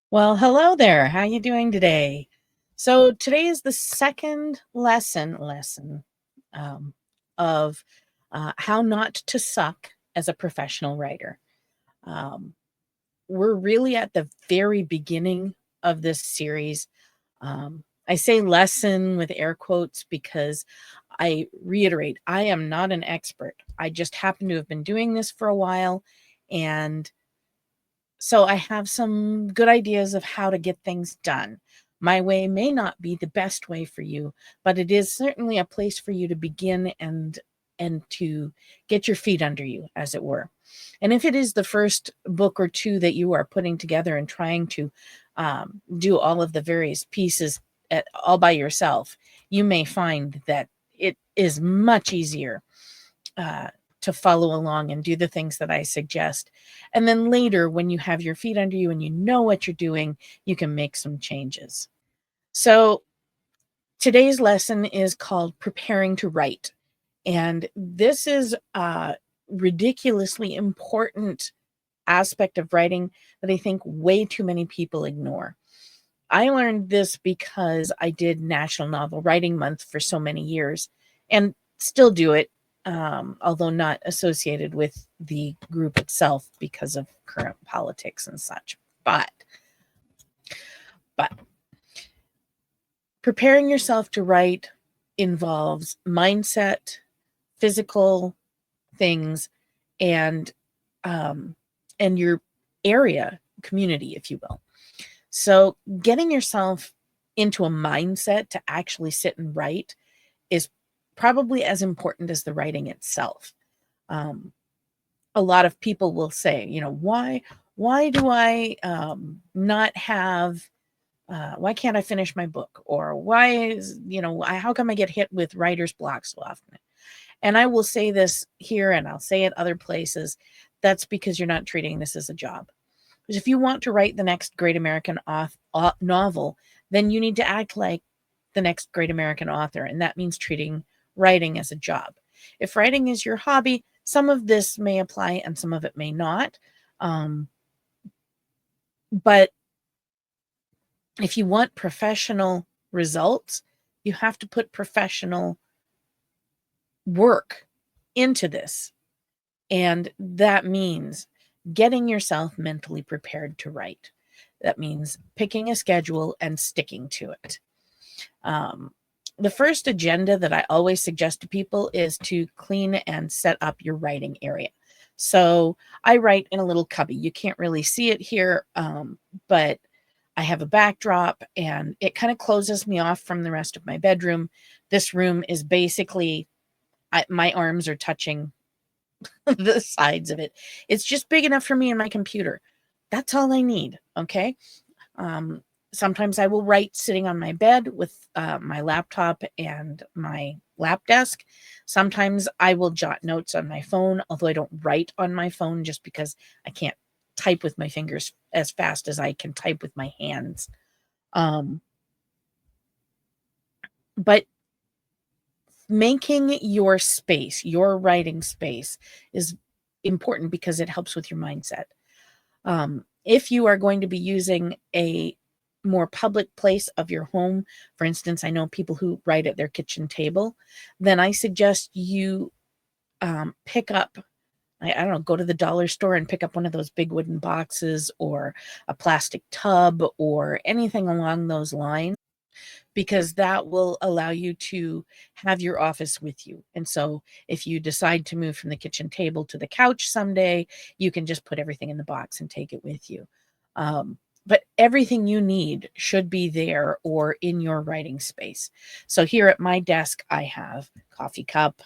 Well, hello there. How you doing today? So today is the second lesson um, of how not to suck as a professional writer. Um, we're really at the very beginning of this series. I say lesson with air quotes because I reiterate, I am not an expert. I just happen to have been doing this for a while, and so I have some good ideas of how to get things done. My way may not be the best way for you, but it is certainly a place for you to begin and to get your feet under you, as it were. And if it is the first book or two that you are putting together and trying to do all of the various pieces all by yourself, you may find that it is much easier uh, to follow along and do the things that I suggest. And then later, when you have your feet under you and you know what you're doing, you can make some changes. So today's lesson is called Preparing to Write. And this is a ridiculously important aspect of writing that I think way too many people ignore. I learned this because I did National Novel Writing Month for so many years and still do it, although not associated with the group itself because of current politics and such. But preparing yourself to write involves mindset, physical things, and um, and your area community, if you will. So getting yourself into a mindset to actually sit and write is probably as important as the writing itself. Um, a lot of people will say, why do I not have why can't I finish my book? Or why is, how come I get hit with writer's block so often? And I will say this here and I'll say it other places. That's because you're not treating this as a job. Because if you want to write the next great American novel, then you need to act like the next great American author. And that means treating writing as a job. If writing is your hobby, some of this may apply and some of it may not. Um, but if you want professional results, you have to put professional work into this. And that means getting yourself mentally prepared to write. That means picking a schedule and sticking to it. Um, the first agenda that I always suggest to people is to clean and set up your writing area. So I write in a little cubby. You can't really see it here, but I have a backdrop and it kind of closes me off from the rest of my bedroom. This room is basically, my arms are touching the sides of it. It's just big enough for me and my computer. That's all I need. Okay. Um, Sometimes I will write sitting on my bed with my laptop and my lap desk. Sometimes I will jot notes on my phone, although I don't write on my phone just because I can't type with my fingers as fast as I can type with my hands. Um, but making your space, your writing space, is important because it helps with your mindset. If you are going to be using a more public place of your home, for instance, I know people who write at their kitchen table, then I suggest you pick up, I don't know, go to the dollar store and pick up one of those big wooden boxes or a plastic tub or anything along those lines, because that will allow you to have your office with you. And so if you decide to move from the kitchen table to the couch someday, you can just put everything in the box and take it with you. But everything you need should be there or in your writing space. So here at my desk, I have coffee cup,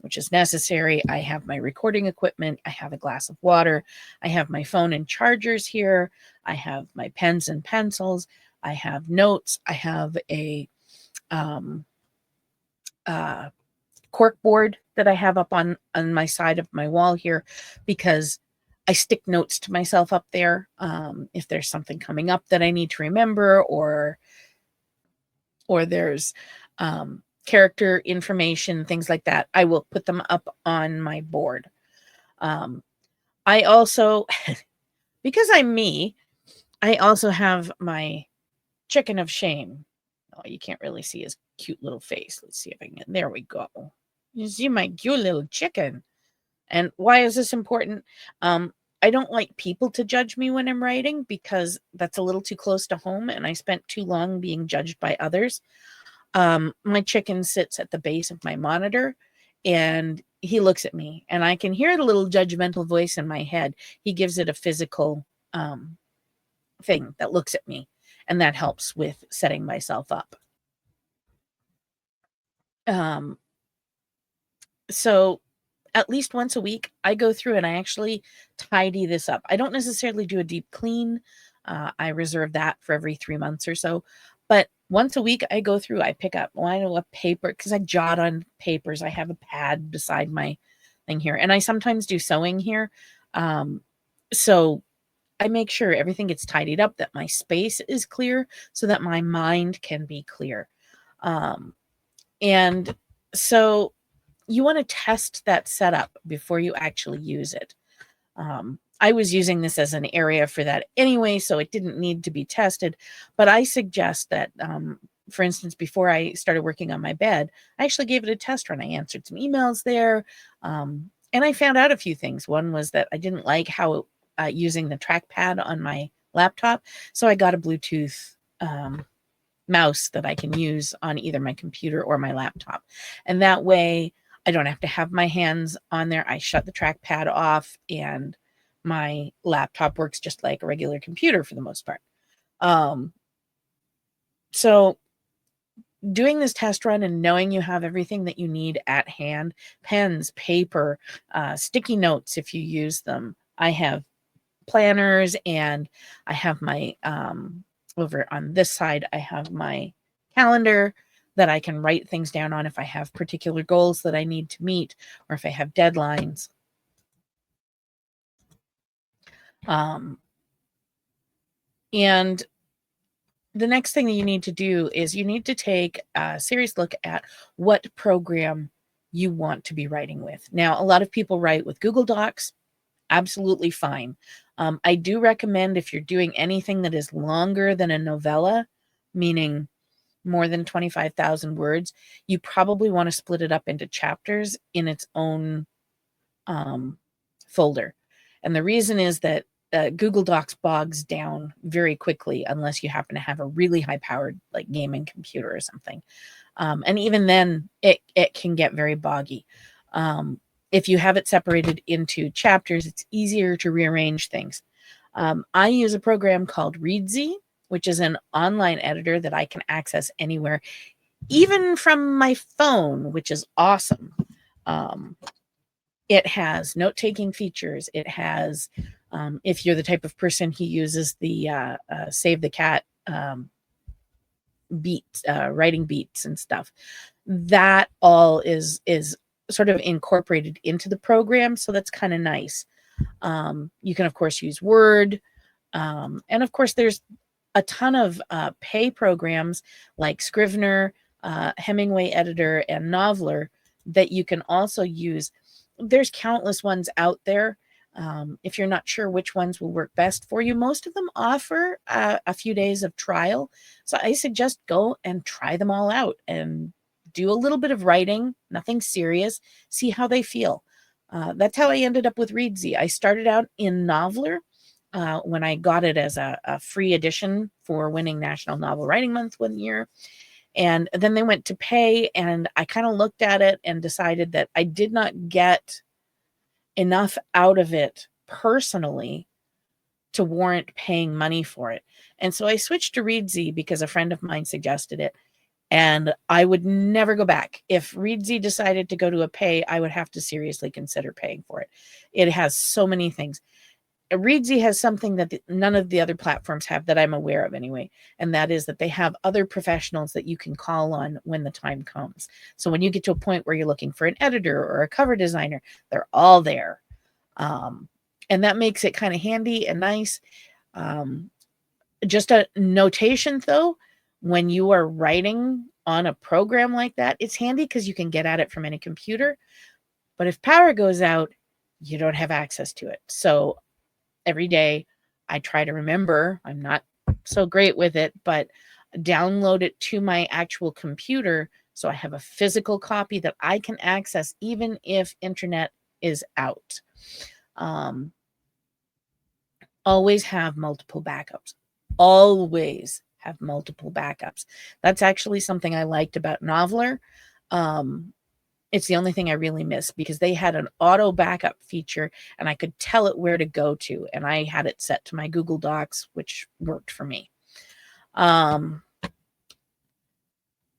which is necessary. I have my recording equipment. I have a glass of water. I have my phone and chargers here. I have my pens and pencils. I have notes. I have a um, uh, cork board that I have up on my side of my wall here because I stick notes to myself up there. If there's something coming up that I need to remember, or there's character information, things like that, I will put them up on my board. Um, I also, because I'm me, I also have my chicken of shame. Oh, you can't really see his cute little face. Let's see if I can. There we go. You see my cute little chicken. And why is this important? Um, I don't like people to judge me when I'm writing because that's a little too close to home, and I spent too long being judged by others. My chicken sits at the base of my monitor, and he looks at me, and I can hear the little judgmental voice in my head. He gives it a physical thing that looks at me, and that helps with setting myself up. Um, so at least once a week, I go through and I actually tidy this up. I don't necessarily do a deep clean. I reserve that for every 3 months or so. But once a week, I go through, I pick up, well, I know a paper because I jot on papers. I have a pad beside my thing here. And I sometimes do sewing here. Um, so I make sure everything gets tidied up, that my space is clear so that my mind can be clear. Um, and so you want to test that setup before you actually use it. I was using this as an area for that anyway, so it didn't need to be tested. But I suggest that, for instance, before I started working on my bed, I actually gave it a test run. I answered some emails there, and I found out a few things. One was that I didn't like how using the trackpad on my laptop, so I got a Bluetooth mouse that I can use on either my computer or my laptop. And that way I don't have to have my hands on there. I shut the trackpad off and my laptop works just like a regular computer for the most part. Um, so doing this test run and knowing you have everything that you need at hand, pens, paper, sticky notes if you use them. I have planners and I have my over on this side I have my calendar that I can write things down on if I have particular goals that I need to meet or if I have deadlines. Um, and the next thing that you need to do is you need to take a serious look at what program you want to be writing with. Now, a lot of people write with Google Docs. Absolutely fine. I do recommend if you're doing anything that is longer than a novella, meaning more than 25,000 words, you probably want to split it up into chapters in its own um, folder. And the reason is that Google Docs bogs down very quickly unless you happen to have a really high powered like gaming computer or something. And even then it can get very boggy. If you have it separated into chapters, it's easier to rearrange things. I use a program called Reedsy, which is an online editor that I can access anywhere, even from my phone, which is awesome. Um, it has note-taking features. It has, if you're the type of person who uses the Save the Cat beats, writing beats and stuff, that all is sort of incorporated into the program. So that's kind of nice. You can, of course, use Word. And of course, there's a ton of pay programs like Scrivener, Hemingway Editor, and Noveler that you can also use. There's countless ones out there. If you're not sure which ones will work best for you, most of them offer a few days of trial. So I suggest go and try them all out and do a little bit of writing, nothing serious, see how they feel. That's how I ended up with Reedsy. I started out in Noveler when I got it as a free edition for winning National Novel Writing Month one year. And then they went to pay, and I kind of looked at it and decided that I did not get enough out of it personally to warrant paying money for it. And so I switched to Reedsy because a friend of mine suggested it. And I would never go back. If Reedsy decided to go to a pay, I would have to seriously consider paying for it. It has so many things. Reedsy has something that none of the other platforms have that I'm aware of anyway, and that is that they have other professionals that you can call on when the time comes. So when you get to a point where you're looking for an editor or a cover designer, they're all there. And that makes it kind of handy and nice. Just a notation though, when you are writing on a program like that, it's handy because you can get at it from any computer. But if power goes out, you don't have access to it. So every day I try to remember. I'm not so great with it, but download it to my actual computer so I have a physical copy that I can access even if internet is out. Um, always have multiple backups. Always have multiple backups. That's actually something I liked about Noveler. Um, it's the only thing I really miss because they had an auto backup feature and I could tell it where to go to. And I had it set to my Google Docs, which worked for me.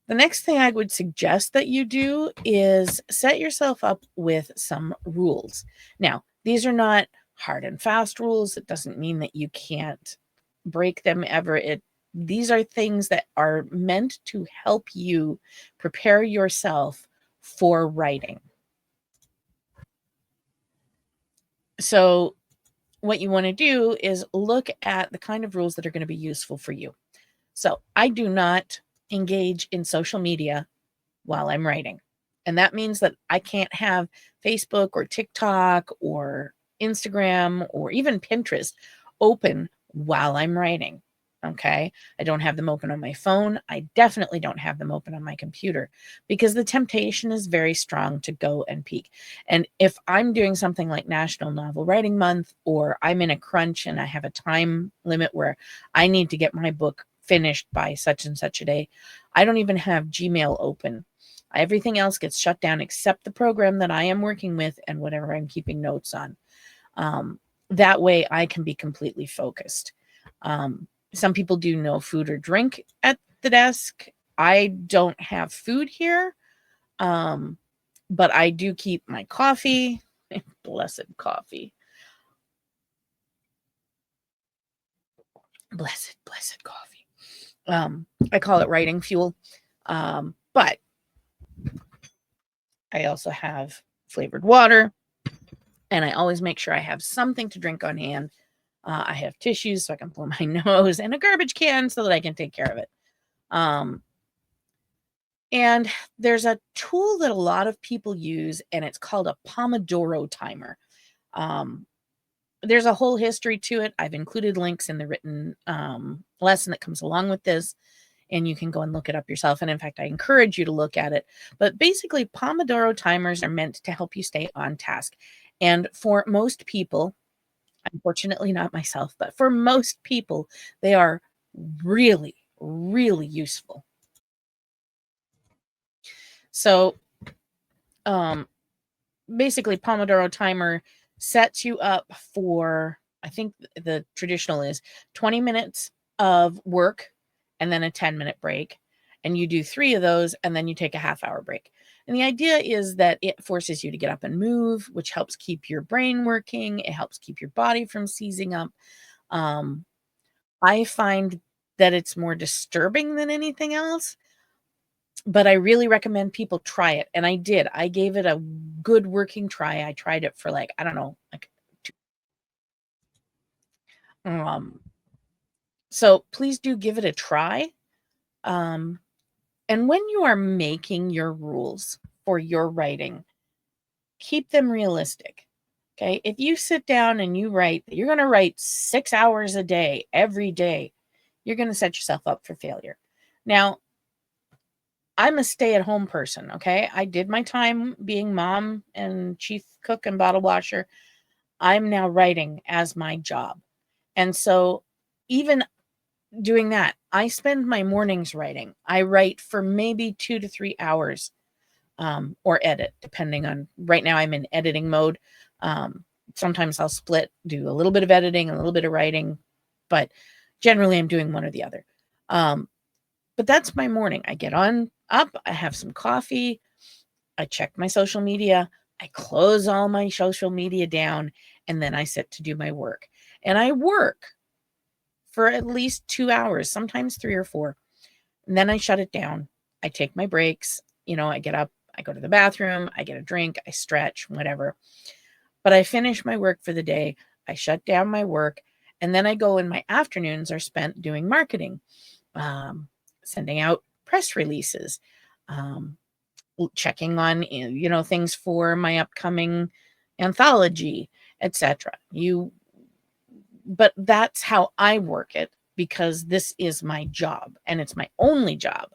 The next thing I would suggest that you do is set yourself up with some rules. Now, these are not hard and fast rules. It doesn't mean that you can't break them ever. These are things that are meant to help you prepare yourself for writing. So, what you want to do is look at the kind of rules that are going to be useful for you. So, I do not engage in social media while I'm writing. And that means that I can't have Facebook or TikTok or Instagram or even Pinterest open while I'm writing. Okay. I don't have them open on my phone. I definitely don't have them open on my computer because the temptation is very strong to go and peek. And if I'm doing something like National Novel Writing Month, or I'm in a crunch and I have a time limit where I need to get my book finished by such and such a day, I don't even have Gmail open. Everything else gets shut down except the program that I am working with and whatever I'm keeping notes on. That way I can be completely focused. Some people do no food or drink at the desk. I don't have food here, but I do keep my coffee. Blessed coffee. Blessed coffee. I call it writing fuel. But I also have flavored water, and I always make sure I have something to drink on hand. I have tissues so I can blow my nose and a garbage can so that I can take care of it. And there's a tool that a lot of people use, and it's called a Pomodoro timer. Um, there's a whole history to it. I've included links in the written lesson that comes along with this, and you can go and look it up yourself. And in fact, I encourage you to look at it. But basically, Pomodoro timers are meant to help you stay on task. And for most people, unfortunately not myself, but for most people, they are really, really useful. So, um, basically, Pomodoro timer sets you up for, I think the traditional is 20 minutes of work and then a 10-minute break. And you do 3 of those and then you take a half-hour break. And the idea is that it forces you to get up and move, which helps keep your brain working. It helps keep your body from seizing up. Um, I find that it's more disturbing than anything else, but I really recommend people try it, and I did. I gave it a good working try. I tried it for, like, I don't know, like, 2 um, so please do give it a try, um, and when you are making your rules for your writing, keep them realistic, okay? If you sit down and you write that you're gonna write 6 hours a day, every day, you're gonna set yourself up for failure. Now, I'm a stay-at-home person, okay? I did my time being mom and chief cook and bottle washer. I'm now writing as my job. And so even doing that, I spend my mornings writing. I write for maybe 2 to 3 hours, or edit, depending on right now I'm in editing mode. Um, sometimes I'll split, do a little bit of editing, a little bit of writing, but generally I'm doing one or the other. But that's my morning. I get on up, I have some coffee, I check my social media, I close all my social media down, and then I sit to do my work. And I work for at least 2 hours, sometimes 3 or 4. And then I shut it down. I take my breaks. I get up, I go to the bathroom, I get a drink, I stretch, whatever. But I finish my work for the day. I shut down my work. And then I go, and my afternoons are spent doing marketing, um, sending out press releases, um, checking on things for my upcoming anthology, etc. You but that's how I work it because this is my job and it's my only job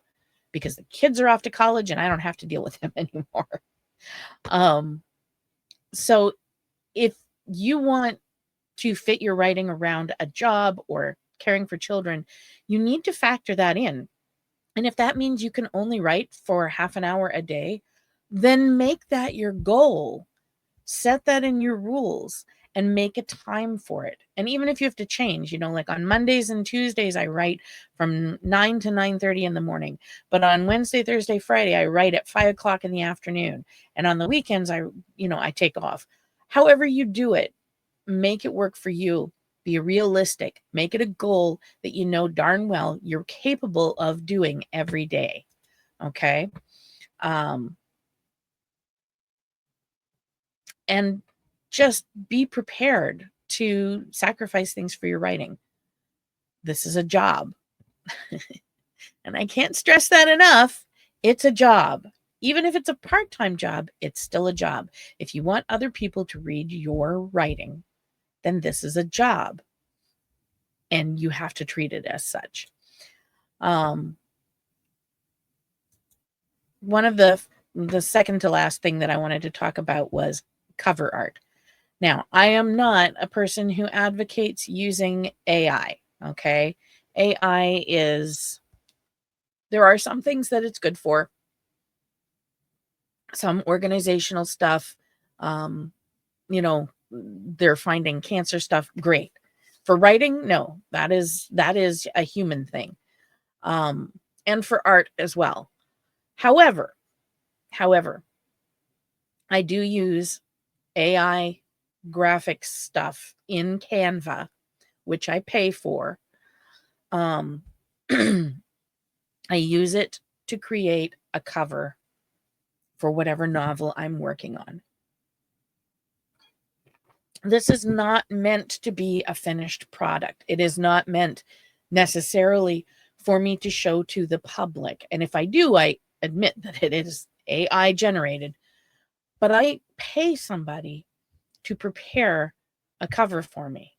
because the kids are off to college and I don't have to deal with them anymore. Um, so if you want to fit your writing around a job or caring for children, you need to factor that in. And if that means you can only write for half an hour a day, then make that your goal. Set that in your rules and make a time for it. And even if you have to change, like on Mondays and Tuesdays, I write from 9 to 9:30 in the morning. But on Wednesday, Thursday, Friday, I write at 5 o'clock in the afternoon. And on the weekends, I take off. However you do it, make it work for you. Be realistic. Make it a goal that you know darn well you're capable of doing every day. Okay. And just be prepared to sacrifice things for your writing. This is a job. And I can't stress that enough. It's a job. Even if it's a part-time job, it's still a job. If you want other people to read your writing, then this is a job. And you have to treat it as such. One of the second to last thing that I wanted to talk about was cover art. Now, I am not a person who advocates using AI, okay? AI there are some things that it's good for, some organizational stuff, they're finding cancer stuff, great. For writing, no, that is a human thing, and for art as well. However, I do use AI graphics stuff in Canva, which I pay for. I use it to create a cover for whatever novel I'm working on. This is not meant to be a finished product. It is not meant necessarily for me to show to the public. And if I do, I admit that it is AI generated, but I pay somebody to prepare a cover for me.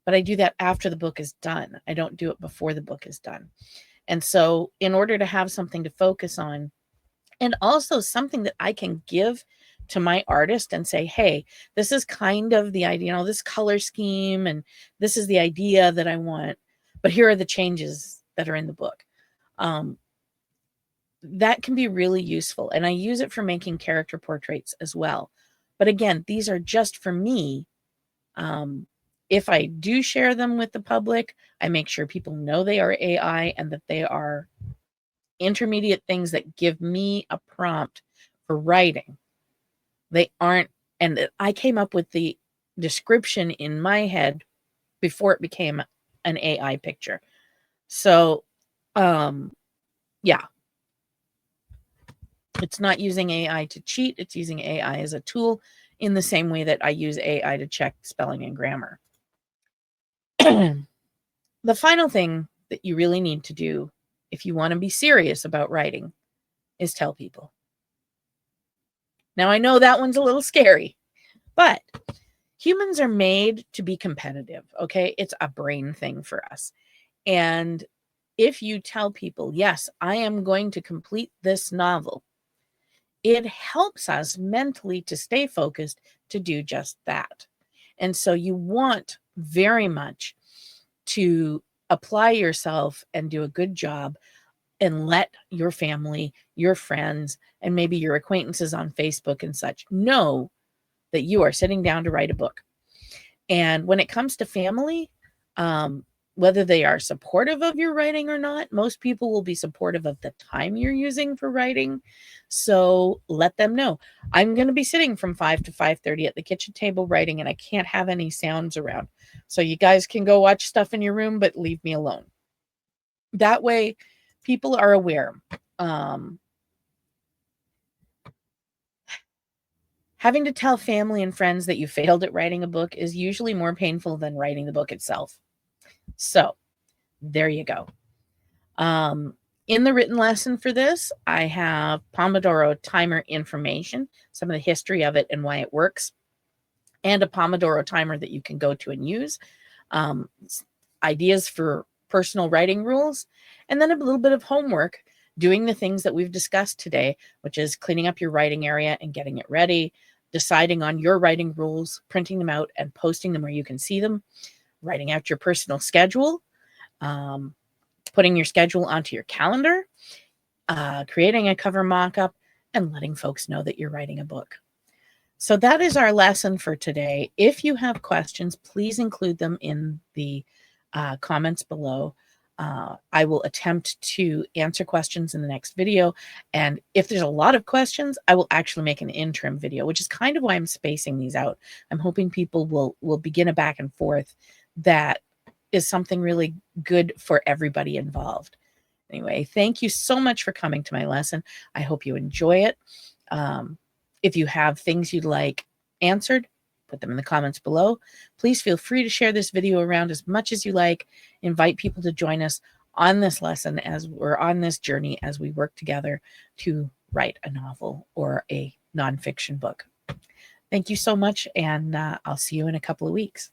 But I do that after the book is done. I don't do it before the book is done. And so in order to have something to focus on, and also something that I can give to my artist and say, hey, this is kind of the idea, this color scheme, and this is the idea that I want, but here are the changes that are in the book. That can be really useful. And I use it for making character portraits as well. But again, these are just for me. If I do share them with the public, I make sure people know they are AI and that they are intermediate things that give me a prompt for writing. They aren't, and I came up with the description in my head before it became an AI picture. So, yeah. It's not using AI to cheat. It's using AI as a tool in the same way that I use AI to check spelling and grammar. The final thing that you really need to do if you want to be serious about writing is tell people. Now, I know that one's a little scary, but humans are made to be competitive, okay? It's a brain thing for us. And if you tell people, yes, I am going to complete this novel, it helps us mentally to stay focused to do just that. And so you want very much to apply yourself and do a good job and let your family, your friends, and maybe your acquaintances on Facebook and such know that you are sitting down to write a book. And when it comes to family, whether they are supportive of your writing or not, most people will be supportive of the time you're using for writing. So let them know. I'm going to be sitting from 5 to 5:30 at the kitchen table writing, and I can't have any sounds around. So you guys can go watch stuff in your room, but leave me alone. That way, people are aware. Having to tell family and friends that you failed at writing a book is usually more painful than writing the book itself. So there you go. In the written lesson for this, I have Pomodoro timer information, some of the history of it and why it works, and a Pomodoro timer that you can go to and use. ideas for personal writing rules, and then a little bit of homework doing the things that we've discussed today, which is cleaning up your writing area and getting it ready, deciding on your writing rules, printing them out and posting them where you can see them, writing out your personal schedule, putting your schedule onto your calendar, creating a cover mock-up, and letting folks know that you're writing a book. So that is our lesson for today. If you have questions, please include them in the comments below. I will attempt to answer questions in the next video. And if there's a lot of questions, I will actually make an interim video, which is kind of why I'm spacing these out. I'm hoping people will begin a back and forth that is something really good for everybody involved. Anyway, thank you so much for coming to my lesson. I hope you enjoy it. If you have things you'd like answered, put them in the comments below. Please feel free to share this video around as much as you like. Invite people to join us on this lesson as we're on this journey as we work together to write a novel or a nonfiction book. Thank you so much, and I'll see you in a couple of weeks.